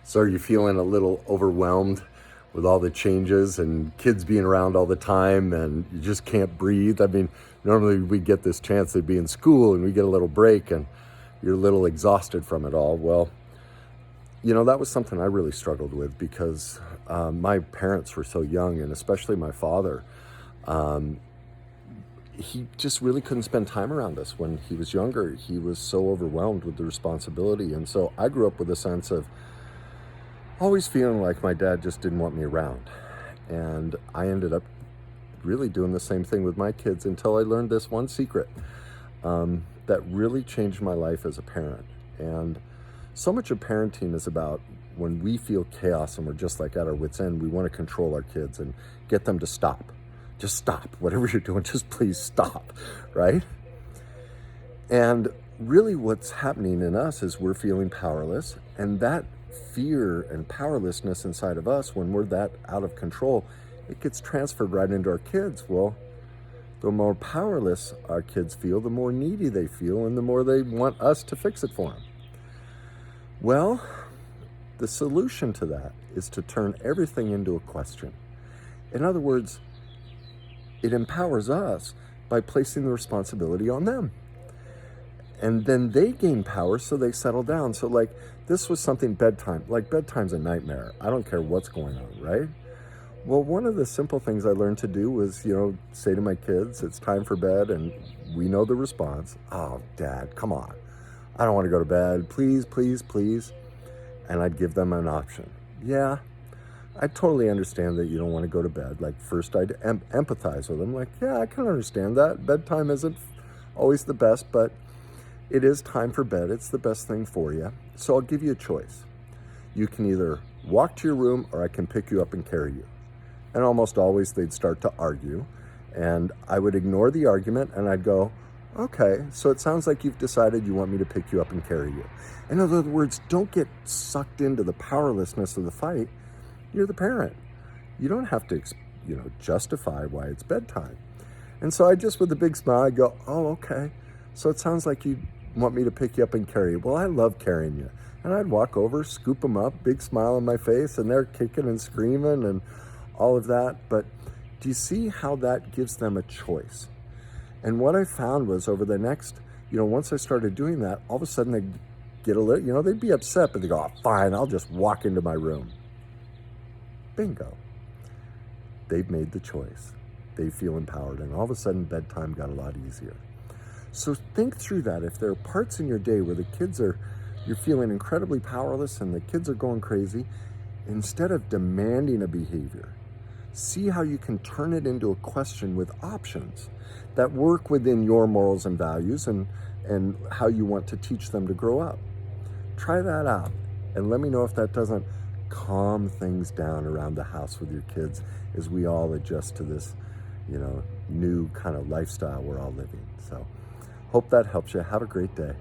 So are you feeling a little overwhelmed with all the changes and kids being around all the time and you just can't breathe? I mean, normally we get this chance to be in school and we get a little break and you're a little exhausted from it all. Well, that was something I really struggled with because my parents were so young, and especially my father. He just really couldn't spend time around us when he was younger. He was so overwhelmed with the responsibility. And so I grew up with a sense of always feeling like my dad just didn't want me around. And I ended up really doing the same thing with my kids until I learned this one secret that really changed my life as a parent. And so much of parenting is about when we feel chaos and we're just like at our wits' end, we want to control our kids and get them to stop. Just stop. Whatever you're doing, just please stop, right? And really what's happening in us is we're feeling powerless, and that fear and powerlessness inside of us, when we're that out of control, it gets transferred right into our kids. Well, the more powerless our kids feel, the more needy they feel, and the more they want us to fix it for them. Well, the solution to that is to turn everything into a question. In other words, it empowers us by placing the responsibility on them. And then they gain power, so they settle down. So like this was something bedtime, like bedtime's a nightmare. I don't care what's going on, right? Well, one of the simple things I learned to do was, say to my kids, it's time for bed. And we know the response. Oh, Dad, come on. I don't want to go to bed. Please, please, please. And I'd give them an option. Yeah, I totally understand that you don't want to go to bed. Like first I'd empathize with them. Like, yeah, I can understand that. Bedtime isn't always the best, but it is time for bed. It's the best thing for you. So I'll give you a choice. You can either walk to your room or I can pick you up and carry you. And almost always they'd start to argue. And I would ignore the argument and I'd go, okay, so it sounds like you've decided you want me to pick you up and carry you. In other words, don't get sucked into the powerlessness of the fight. You're the parent. You don't have to, justify why it's bedtime. And so I just, with a big smile, I'd go, oh, okay. So it sounds like you want me to pick you up and carry you. Well, I love carrying you. And I'd walk over, scoop them up, big smile on my face, and they're kicking and screaming and all of that. But do you see how that gives them a choice? And what I found was over the next, once I started doing that, all of a sudden they'd get a little, they'd be upset, but they go, oh, fine, I'll just walk into my room. Bingo. They've made the choice. They feel empowered. And all of a sudden bedtime got a lot easier. So think through that. If there are parts in your day where you're feeling incredibly powerless and the kids are going crazy, instead of demanding a behavior, see how you can turn it into a question with options that work within your morals and values and how you want to teach them to grow up. Try that out and let me know if that doesn't calm things down around the house with your kids as we all adjust to this, new kind of lifestyle we're all living. So hope that helps you. Have a great day.